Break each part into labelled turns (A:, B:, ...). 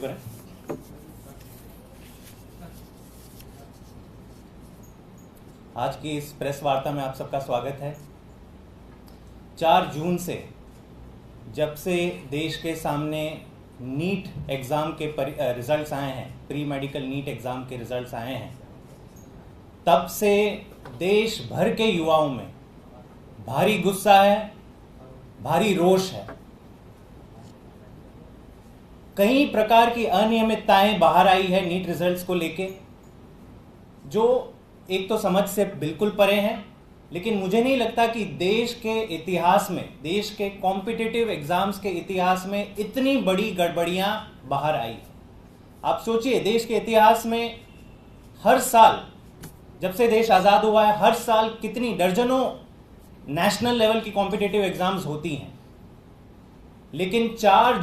A: करें। आज की इस प्रेस वार्ता में आप सबका स्वागत है। 4 जून से जब से देश के सामने नीट एग्ज़ाम के रिजल्ट्स आए हैं, प्री मेडिकल नीट एग्ज़ाम के रिजल्ट्स आए हैं, तब से देश भर के युवाओं में भारी गुस्सा है, भारी रोष है। कई प्रकार की अनियमितताएं बाहर आई है नीट रिजल्ट्स को लेके, जो एक तो समझ से बिल्कुल परे हैं। लेकिन मुझे नहीं लगता कि देश के इतिहास में, देश के कॉम्पिटिटिव एग्जाम्स के इतिहास में इतनी बड़ी गड़बड़ियां बाहर आई। आप सोचिए, देश के इतिहास में हर साल, जब से देश आज़ाद हुआ है, हर साल कितनी दर्जनों नेशनल लेवल की कॉम्पिटिटिव एग्जाम्स होती हैं। लेकिन 4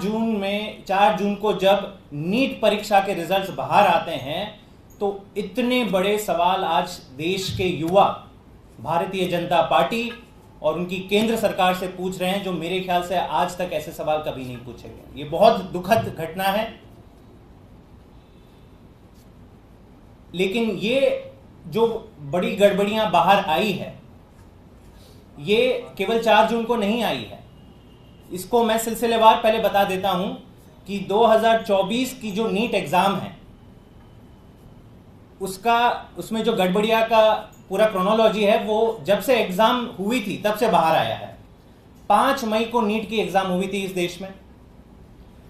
A: जून को जब नीट परीक्षा के रिजल्ट्स बाहर आते हैं तो इतने बड़े सवाल आज देश के युवा भारतीय जनता पार्टी और उनकी केंद्र सरकार से पूछ रहे हैं, जो मेरे ख्याल से आज तक ऐसे सवाल कभी नहीं पूछे गए। ये बहुत दुखद घटना है। लेकिन ये जो बड़ी गड़बड़ियां बाहर आई है, ये केवल 4 जून को नहीं आई है। इसको मैं सिलसिलेवार पहले बता देता हूं कि 2024 की जो नीट एग्जाम है, उसमें जो गड़बड़िया का पूरा क्रोनोलॉजी है, वो जब से एग्जाम हुई थी तब से बाहर आया है। 5 मई को नीट की एग्जाम हुई थी इस देश में।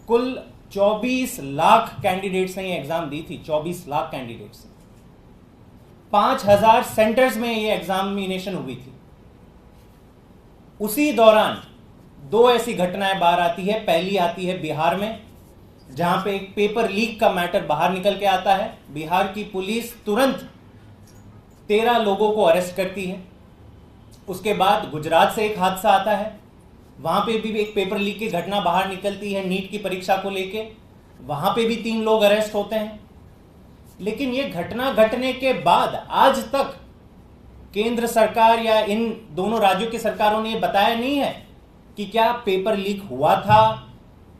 A: कुल 24 लाख कैंडिडेट्स ने ये एग्जाम दी थी। 24 लाख कैंडिडेट्स, 5000 सेंटर्स में ये एग्जामिनेशन हुई थी। उसी दौरान 2 ऐसी घटनाएं बाहर आती है। पहली आती है बिहार में, जहां पे एक पेपर लीक का मैटर बाहर निकल के आता है। बिहार की पुलिस तुरंत 13 लोगों को अरेस्ट करती है। उसके बाद गुजरात से एक हादसा आता है, वहां पे भी एक पेपर लीक की घटना बाहर निकलती है नीट की परीक्षा को लेके। वहां पे भी 3 लोग अरेस्ट होते हैं। लेकिन ये घटना घटने के बाद आज तक केंद्र सरकार या इन दोनों राज्यों की सरकारों ने ये बताया नहीं है कि क्या पेपर लीक हुआ था,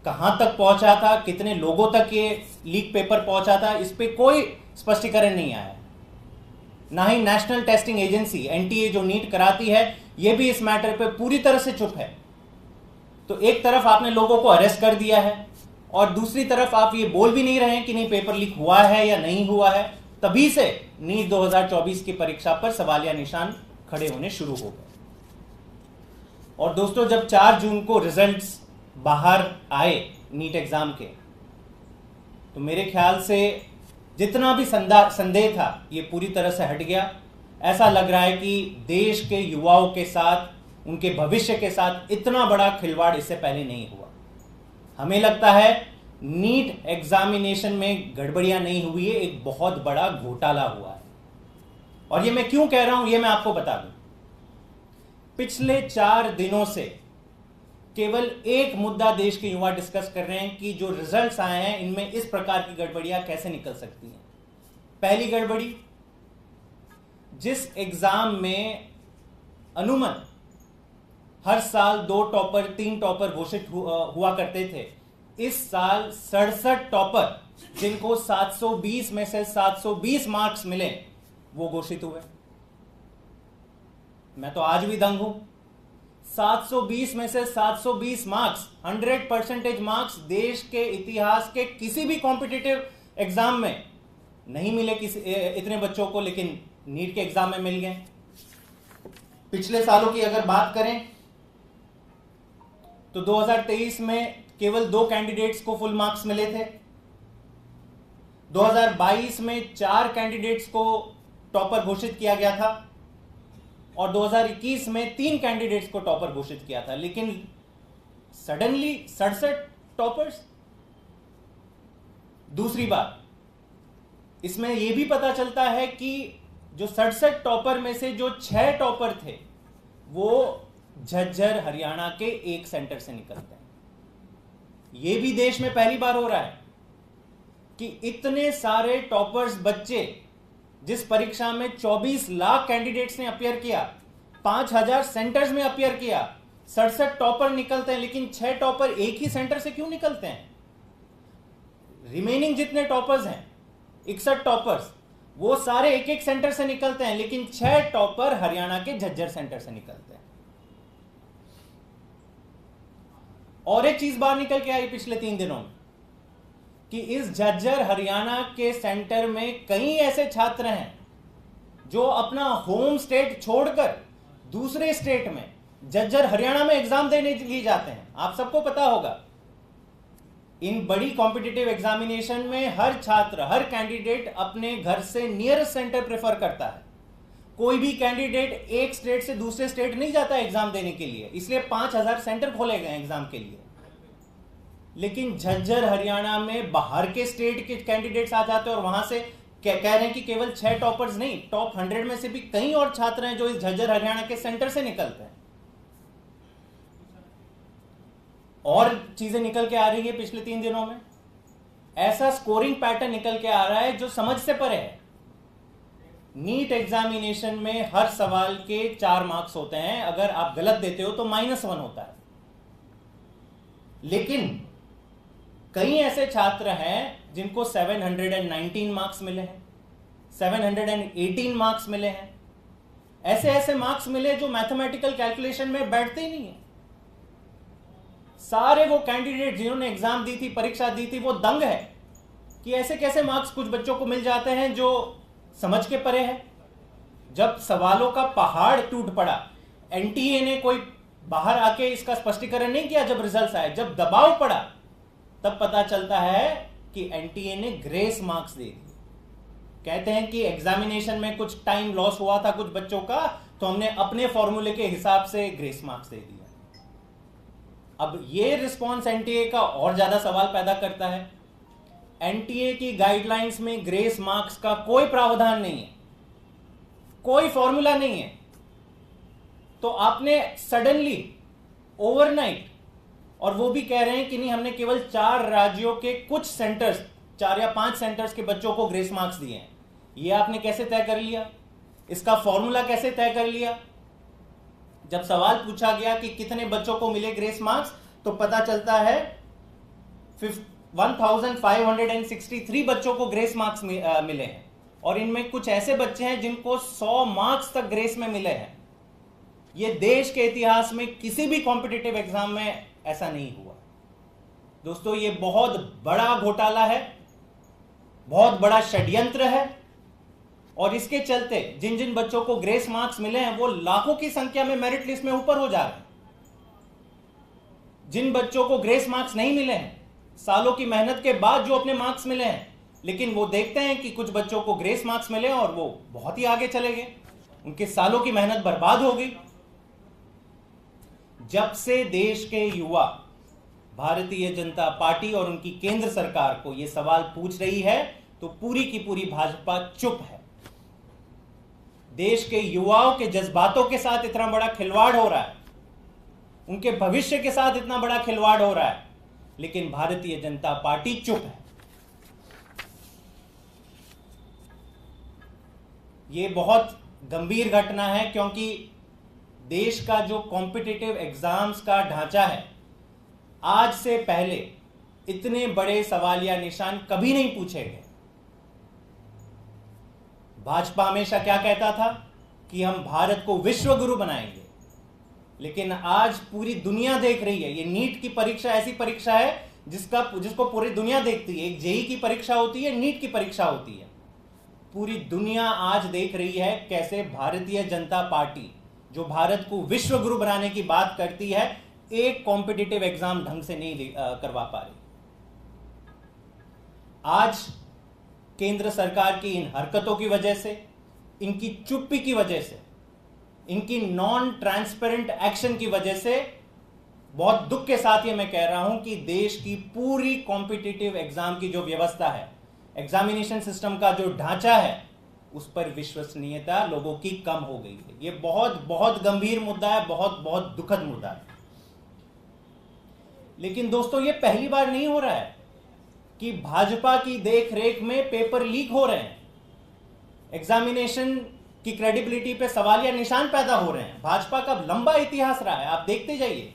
A: कहां तक पहुंचा था, कितने लोगों तक ये लीक पेपर पहुंचा था। इस पे कोई स्पष्टीकरण नहीं आया। ना ही नेशनल टेस्टिंग एजेंसी एनटीए जो नीट कराती है, ये भी इस मैटर पे पूरी तरह से चुप है। तो एक तरफ आपने लोगों को अरेस्ट कर दिया है और दूसरी तरफ आप ये बोल भी नहीं रहे हैं कि नहीं पेपर लीक हुआ है या नहीं हुआ है। तभी से नीट 2024 की परीक्षा पर सवालिया निशान खड़े होने शुरू हो गए। और दोस्तों, जब 4 जून को रिजल्ट्स बाहर आए नीट एग्जाम के, तो मेरे ख्याल से जितना भी संदेह था ये पूरी तरह से हट गया। ऐसा लग रहा है कि देश के युवाओं के साथ, उनके भविष्य के साथ इतना बड़ा खिलवाड़ इससे पहले नहीं हुआ। हमें लगता है नीट एग्जामिनेशन में गड़बड़ियां नहीं हुई है, एक बहुत बड़ा घोटाला हुआ है। और ये मैं क्यों कह रहा हूं, ये मैं आपको बता दूं। पिछले 4 दिनों से केवल एक मुद्दा देश के युवा डिस्कस कर रहे हैं कि जो रिजल्ट्स आए हैं इनमें इस प्रकार की गड़बड़ियां कैसे निकल सकती हैं। पहली गड़बड़ी, जिस एग्जाम में अमूमन हर साल 2 टॉपर 3 टॉपर घोषित हुआ करते थे, इस साल 67 टॉपर, जिनको 720 में से 720 मार्क्स मिले, वो घोषित हुए। मैं तो आज भी दंग हूं। 720 में से 720 मार्क्स, 100% मार्क्स देश के इतिहास के किसी भी कॉम्पिटिटिव एग्जाम में नहीं मिले इतने बच्चों को, लेकिन नीट के एग्जाम में मिल गए। पिछले सालों की अगर बात करें तो 2023 में केवल 2 कैंडिडेट्स को फुल मार्क्स मिले थे। 2022 में 4 कैंडिडेट्स को टॉपर घोषित किया गया था और 2021 में 3 कैंडिडेट्स को टॉपर घोषित किया था। लेकिन सडनली 67 टॉपर्स। दूसरी बात, इसमें यह भी पता चलता है कि जो 67 टॉपर में से जो 6 टॉपर थे, वो झज्जर हरियाणा के एक सेंटर से निकलते हैं। यह भी देश में पहली बार हो रहा है कि इतने सारे टॉपर्स बच्चे, जिस परीक्षा में 24 लाख कैंडिडेट्स ने अपियर किया, 5000 सेंटर्स में अपियर किया, 67 टॉपर निकलते हैं। लेकिन 6 टॉपर एक ही सेंटर से क्यों निकलते हैं? रिमेनिंग जितने टॉपर्स हैं 61 टॉपर्स, वो सारे एक एक सेंटर से निकलते हैं, लेकिन 6 टॉपर हरियाणा के झज्जर सेंटर से निकलते हैं। और एक चीज बाहर निकल के आई पिछले 3 दिनों में कि इस झज्जर हरियाणा के सेंटर में कई ऐसे छात्र हैं जो अपना होम स्टेट छोड़कर दूसरे स्टेट में झज्जर हरियाणा में एग्जाम देने के लिए जाते हैं। आप सबको पता होगा, इन बड़ी कॉम्पिटिटिव एग्जामिनेशन में हर छात्र, हर कैंडिडेट अपने घर से नियरेस्ट सेंटर प्रेफर करता है। कोई भी कैंडिडेट एक स्टेट से दूसरे स्टेट नहीं जाता एग्जाम देने के लिए, इसलिए 5000 सेंटर खोले गए एग्जाम के लिए। लेकिन झज्जर हरियाणा में बाहर के स्टेट के कैंडिडेट्स आ जाते हैं और वहां से कह रहे हैं कि केवल 6 टॉपर्स नहीं, टॉप 100 में से भी कई और छात्र हैं जो इस झज्जर हरियाणा के सेंटर से निकलते हैं। और चीजें निकल के आ रही है पिछले 3 दिनों में, ऐसा स्कोरिंग पैटर्न निकल के आ रहा है जो समझ से परे है। नीट एग्जामिनेशन में हर सवाल के 4 मार्क्स होते हैं, अगर आप गलत देते हो तो -1 होता है। लेकिन कई ऐसे छात्र हैं जिनको 719 मार्क्स मिले हैं, 718 मार्क्स मिले हैं। ऐसे ऐसे मार्क्स मिले जो मैथमेटिकल कैलकुलेशन में बैठते ही नहीं है। सारे वो कैंडिडेट जिन्होंने एग्जाम दी थी, परीक्षा दी थी, वो दंग है कि ऐसे कैसे मार्क्स कुछ बच्चों को मिल जाते हैं जो समझ के परे है। जब सवालों का पहाड़ टूट पड़ा, एनटीए ने कोई बाहर आके इसका स्पष्टीकरण नहीं किया। जब रिजल्ट्स आए, जब दबाव पड़ा, तब पता चलता है कि एनटीए ने ग्रेस मार्क्स दे दिए। कहते हैं कि एग्जामिनेशन में कुछ टाइम लॉस हुआ था कुछ बच्चों का, तो हमने अपने फॉर्मूले के हिसाब से ग्रेस मार्क्स दे दिया। अब ये रिस्पॉन्स एनटीए का और ज्यादा सवाल पैदा करता है। एनटीए की गाइडलाइंस में ग्रेस मार्क्स का कोई प्रावधान नहीं है, कोई फॉर्मूला नहीं है। तो आपने सडनली ओवरनाइट, और वो भी कह रहे हैं कि नहीं, हमने केवल 4 राज्यों के कुछ सेंटर्स, 4 या 5 सेंटर्स के बच्चों को ग्रेस मार्क्स दिए हैं। ये आपने कैसे तय कर लिया? इसका फॉर्मूला कैसे तय कर लिया? जब सवाल पूछा गया कि कितने बच्चों को मिले ग्रेस मार्क्स, तो पता चलता है 1563 बच्चों को ग्रेस मार्क्स मिले हैं। और इनमें कुछ ऐसे बच्चे हैं जिनको 100 मार्क्स तक ग्रेस में मिले हैं। ये देश के इतिहास में किसी भी कॉम्पिटिटिव एग्जाम में ऐसा नहीं हुआ। दोस्तों, ये बहुत बड़ा घोटाला है, बहुत बड़ा षड्यंत्र है। और इसके चलते जिन जिन बच्चों को ग्रेस मार्क्स मिले हैं वो लाखों की संख्या में मेरिट लिस्ट में ऊपर हो जा रहे हैं। जिन बच्चों को ग्रेस मार्क्स नहीं मिले हैं, सालों की मेहनत के बाद जो अपने मार्क्स मिले हैं, लेकिन वो देखते हैं कि कुछ बच्चों को ग्रेस मार्क्स मिले और वो बहुत ही आगे चले गए, उनके सालों की मेहनत बर्बाद हो गई। जब से देश के युवा भारतीय जनता पार्टी और उनकी केंद्र सरकार को यह सवाल पूछ रही है, तो पूरी की पूरी भाजपा चुप है। देश के युवाओं के जज्बातों के साथ इतना बड़ा खिलवाड़ हो रहा है, उनके भविष्य के साथ इतना बड़ा खिलवाड़ हो रहा है, लेकिन भारतीय जनता पार्टी चुप है। यह बहुत गंभीर घटना है, क्योंकि देश का जो कॉम्पिटिटिव एग्जाम्स का ढांचा है, आज से पहले इतने बड़े सवालिया निशान कभी नहीं पूछे गए। भाजपा हमेशा क्या कहता था कि हम भारत को विश्व गुरु बनाएंगे, लेकिन आज पूरी दुनिया देख रही है। ये नीट की परीक्षा ऐसी परीक्षा है जिसको पूरी दुनिया देखती है। एक जेईई की परीक्षा होती है, नीट की परीक्षा होती है। पूरी दुनिया आज देख रही है कैसे भारतीय जनता पार्टी, जो भारत को विश्व गुरु बनाने की बात करती है, एक कॉम्पिटिटिव एग्जाम ढंग से नहीं करवा पा रही। आज केंद्र सरकार की इन हरकतों की वजह से, इनकी चुप्पी की वजह से, इनकी नॉन ट्रांसपेरेंट एक्शन की वजह से, बहुत दुख के साथ ये मैं कह रहा हूं कि देश की पूरी कॉम्पिटिटिव एग्जाम की जो व्यवस्था है, एग्जामिनेशन सिस्टम का जो ढांचा है, उस पर विश्वसनीयता लोगों की कम हो गई है। ये बहुत बहुत गंभीर मुद्दा है, बहुत बहुत दुखद मुद्दा है। लेकिन दोस्तों, ये पहली बार नहीं हो रहा है कि भाजपा की देखरेख में पेपर लीक हो रहे हैं, एग्जामिनेशन की क्रेडिबिलिटी पे सवालिया निशान पैदा हो रहे हैं। भाजपा का लंबा इतिहास रहा है, आप देखते जाइए।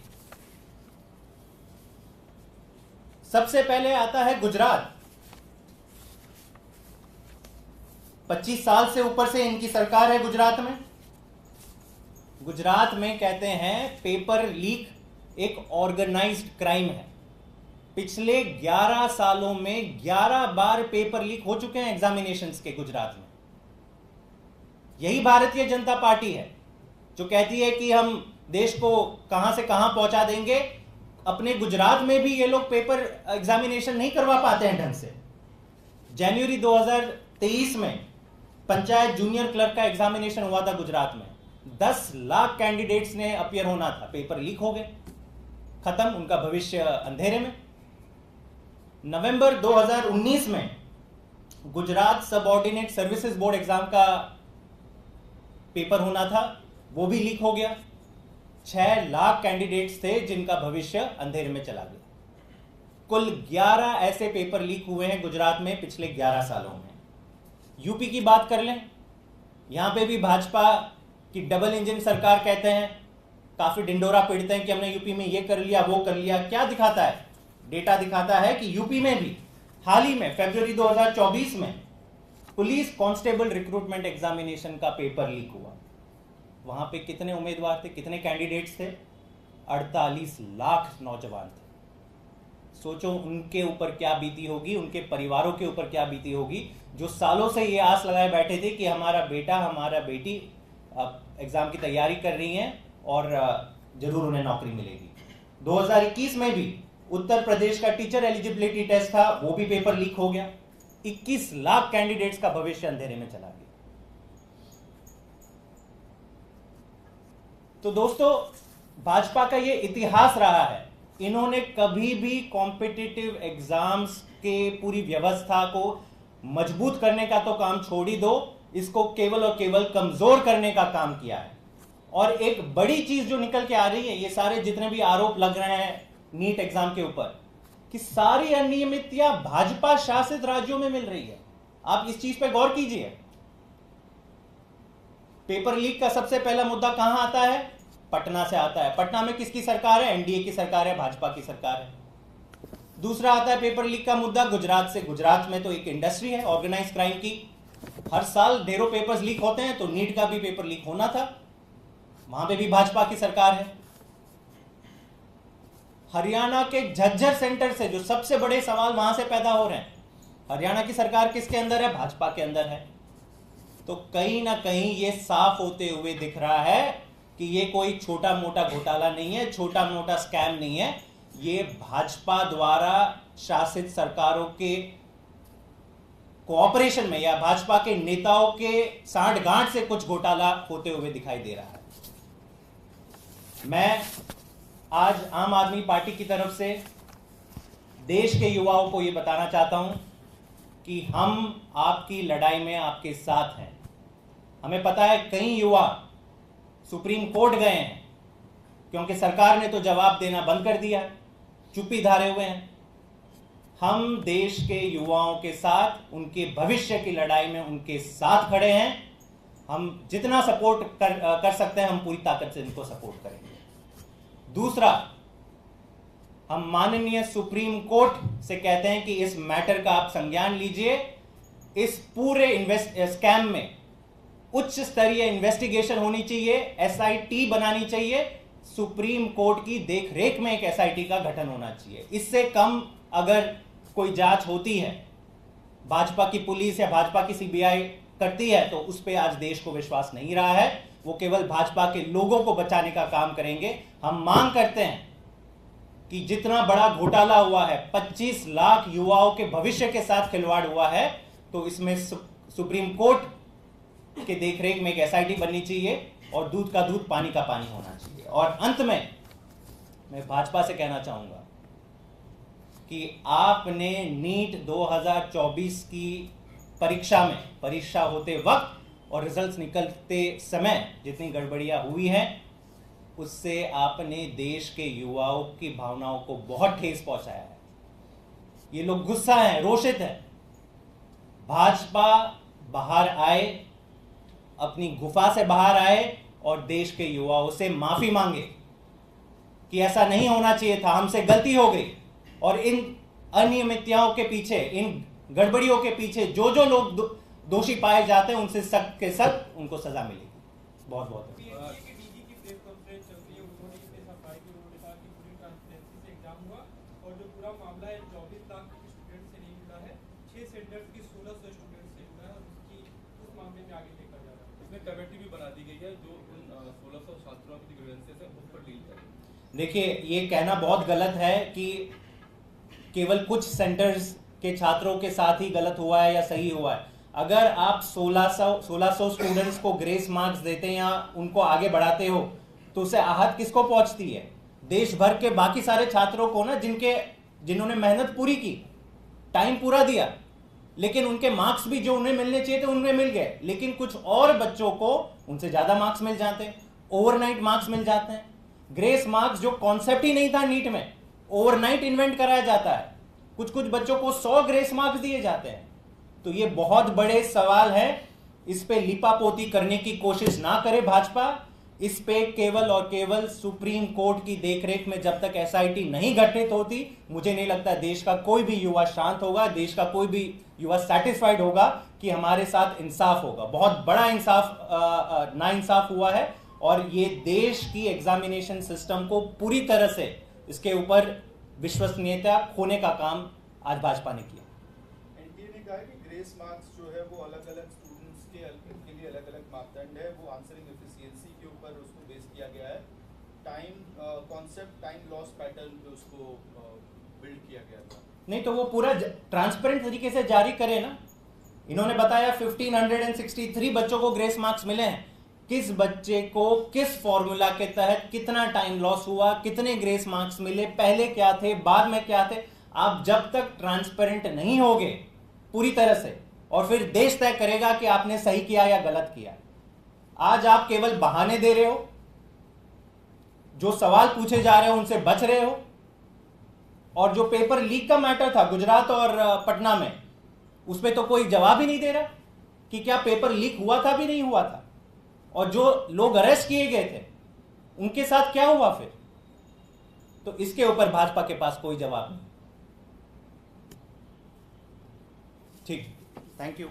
A: सबसे पहले आता है गुजरात, 25 साल से ऊपर से इनकी सरकार है गुजरात में। गुजरात में कहते हैं पेपर लीक एक ऑर्गेनाइज्ड क्राइम है। पिछले 11 सालों में 11 बार पेपर लीक हो चुके हैं एग्जामिनेशंस के गुजरात में। यही भारतीय जनता पार्टी है जो कहती है कि हम देश को कहां से कहां पहुंचा देंगे। अपने गुजरात में भी ये लोग पेपर एग्जामिनेशन नहीं करवा पाते हैं ढंग से। जनवरी 2023 में पंचायत जूनियर क्लर्क का एग्जामिनेशन हुआ था गुजरात में। 10 लाख कैंडिडेट्स ने अपियर होना था, पेपर लीक हो गए, खत्म, उनका भविष्य अंधेरे में। नवंबर 2019 में Gujarat subordinate services board exam का पेपर होना था, वो भी लीक हो गया। 6 लाख कैंडिडेट्स थे जिनका भविष्य अंधेरे में चला गया। कुल 11 ऐसे पेपर लीक हुए हैं गुजरात में पिछले 11 सालों में। यूपी की बात कर लें, यहां पे भी भाजपा की डबल इंजन सरकार कहते हैं, काफी डिंडोरा पीटते हैं कि हमने यूपी में ये कर लिया वो कर लिया। क्या दिखाता है? डेटा दिखाता है कि यूपी में भी हाल ही में फरवरी 2024 में पुलिस कांस्टेबल रिक्रूटमेंट एग्जामिनेशन का पेपर लीक हुआ। वहां पे कितने उम्मीदवार थे, कितने कैंडिडेट्स थे? 48 लाख नौजवान थे। सोचो उनके ऊपर क्या बीती होगी, उनके परिवारों के ऊपर क्या बीती होगी, जो सालों से ये आस लगाए बैठे थे कि हमारा बेटा हमारा बेटी एग्जाम की तैयारी कर रही हैं और जरूर उन्हें नौकरी मिलेगी। 2021 में भी उत्तर प्रदेश का टीचर एलिजिबिलिटी टेस्ट था, वो भी पेपर लीक हो गया। 21 लाख कैंडिडेट्स का भविष्य अंधेरे में चला गया। तो दोस्तों, भाजपा का ये इतिहास रहा है, इन्होंने कभी भी कॉम्पिटिटिव एग्जाम्स के पूरी व्यवस्था को मजबूत करने का तो काम छोड़ ही दो, इसको केवल और केवल कमजोर करने का काम किया है। और एक बड़ी चीज जो निकल के आ रही है, ये सारे जितने भी आरोप लग रहे हैं नीट एग्जाम के ऊपर, कि सारी अनियमितता भाजपा शासित राज्यों में मिल रही है। आप इस चीज पे गौर कीजिए। पेपर लीक का सबसे पहला मुद्दा कहां आता है? पटना से आता है। पटना में किसकी सरकार है? एनडीए की सरकार है, भाजपा की सरकार है। दूसरा आता है पेपर लीक का मुद्दा गुजरात से। गुजरात में तो एक इंडस्ट्री है ऑर्गेनाइज क्राइम की, हर साल ढेरों पेपर्स लीक होते हैं, तो नीट का भी पेपर लीक होना था, वहां पे भी भाजपा की सरकार है। हरियाणा के झज्जर सेंटर से जो सबसे बड़े सवाल वहां से पैदा हो रहे हैं, हरियाणा की सरकार किसके अंदर है? भाजपा के अंदर है। तो कहीं ना कहीं ये साफ होते हुए दिख रहा है कि ये कोई छोटा मोटा घोटाला नहीं है, छोटा मोटा स्कैम नहीं है, ये भाजपा द्वारा शासित सरकारों के कोऑपरेशन में या भाजपा के नेताओं के सांठगांठ से कुछ घोटाला होते हुए दिखाई दे रहा है। मैं आज आम आदमी पार्टी की तरफ से देश के युवाओं को यह बताना चाहता हूं कि हम आपकी लड़ाई में आपके साथ हैं। हमें पता है कई युवा सुप्रीम कोर्ट गए हैं क्योंकि सरकार ने तो जवाब देना बंद कर दिया, चुप्पी धारे हुए हैं। हम देश के युवाओं के साथ, उनके भविष्य की लड़ाई में उनके साथ खड़े हैं। हम जितना सपोर्ट कर सकते हैं, हम पूरी ताकत से इनको सपोर्ट करेंगे। दूसरा, हम माननीय सुप्रीम कोर्ट से कहते हैं कि इस मैटर का आप संज्ञान लीजिए। इस पूरे स्कैम में उच्च स्तरीय इन्वेस्टिगेशन होनी चाहिए, एसआईटी बनानी चाहिए, सुप्रीम कोर्ट की देखरेख में एक एसआईटी का गठन होना चाहिए। इससे कम अगर कोई जांच होती है, भाजपा की पुलिस या भाजपा की सीबीआई करती है, तो उस पर आज देश को विश्वास नहीं रहा है। वो केवल भाजपा के लोगों को बचाने का काम करेंगे। हम मांग करते हैं कि जितना बड़ा घोटाला हुआ है, 25 लाख युवाओं के भविष्य के साथ खिलवाड़ हुआ है, तो इसमें सुप्रीम कोर्ट के देखरेख में एक एसआईटी बननी चाहिए और दूध का दूध पानी का पानी होना चाहिए। और अंत में मैं भाजपा से कहना चाहूंगा कि आपने नीट 2024 की परीक्षा होते वक्त और रिजल्ट्स निकलते समय जितनी गड़बड़ियां हुई हैं, उससे आपने देश के युवाओं की भावनाओं को बहुत ठेस पहुंचाया है। ये लोग गुस्सा हैं, रोषित हैं। भाजपा बाहर आए, अपनी गुफा से बाहर आए और देश के युवाओं से माफी मांगे कि ऐसा नहीं होना चाहिए था, हमसे गलती हो गई। और इन अनियमितताओं के पीछे, इन गड़बड़ियों के पीछे जो लोग दोषी पाए जाते हैं उनसे सख्त के सख्त उनको सजा मिलेगी। बहुत बहुत
B: और जो पूरा मामला है 24 लाख स्टूडेंट से नहीं जुड़ा है, 6 सेंटर्स की 1600 स्टूडेंट से जुड़ा है और उस मामले में आगे लेकर जा रहा है। इसमें कमेटी भी बना दी गई है जो उन 1600 छात्रों की ग्रीवेंसेस है उस पर डील करेगी।
A: देखिए, ये कहना बहुत गलत है कि केवल कुछ सेंटर्स के छात्रों के साथ ही गलत हुआ है या सही हुआ है। अगर आप 1600 स्टूडेंट्स को ग्रेस मार्क्स देते हैं या उनको आगे बढ़ाते हो तो उससे आहत किसको पहुंचती है? देश भर के बाकी सारे छात्रों को ना, जिन्होंने मेहनत पूरी की, टाइम पूरा दिया, लेकिन उनके मार्क्स भी जो उन्हें मिलने चाहिए थे उनमें मिल गए, लेकिन कुछ और बच्चों को उनसे ज्यादा मार्क्स मिल जाते हैं, ओवरनाइट मार्क्स मिल जाते हैं। ग्रेस मार्क्स जो कॉन्सेप्ट ही नहीं था नीट में, ओवरनाइट इन्वेंट कराया जाता है। कुछ कुछ बच्चों को 100 ग्रेस मार्क्स दिए जाते हैं। तो ये बहुत बड़े सवाल है, इस पे लिपापोती करने की कोशिश ना करे भाजपा। इस पे केवल और केवल सुप्रीम कोर्ट की देखरेख में जब तक एसआईटी नहीं गठित होती, मुझे नहीं लगता देश का कोई भी युवा शांत होगा, देश का कोई भी युवा सेटिस्फाइड होगा कि हमारे साथ इंसाफ होगा। बहुत बड़ा इंसाफ नाइंसाफ हुआ है और ये देश की एग्जामिनेशन सिस्टम को पूरी तरह से इसके ऊपर विश्वसनीयता खोने का काम आज भाजपा ने किया।
C: एनटीए ने कहा है कि ग्रेस मार्क्स जो है वो अलग अलग स्टूडेंट्स के लिए अलग अलग मापदंड है, वो आंसरिंग एफिशिएंसी के ऊपर उसको बेस किया गया है। Time concept, time loss pattern पे उसको बिल्ड किया गया था।
A: नहीं तो वो पूरा ट्रांसपेरेंट तरीके से जारी करे ना। इन्होंने बताया 1563 बच्चों को ग्रेस मार्क्स मिले हैं, किस बच्चे को किस फॉर्मूला के तहत कितना टाइम लॉस हुआ, कितने ग्रेस मार्क्स मिले, पहले क्या थे, बाद में क्या थे। आप जब तक ट्रांसपेरेंट नहीं होगे पूरी तरह से, और फिर देश तय करेगा कि आपने सही किया या गलत किया। आज आप केवल बहाने दे रहे हो, जो सवाल पूछे जा रहे हो उनसे बच रहे हो, और जो पेपर लीक का मैटर था गुजरात और पटना में, उस पर तो कोई जवाब ही नहीं दे रहा कि क्या पेपर लीक हुआ था भी नहीं हुआ था, और जो लोग अरेस्ट किए गए थे उनके साथ क्या हुआ फिर। तो इसके ऊपर भाजपा के पास कोई जवाब नहीं। ठीक, थैंक यू।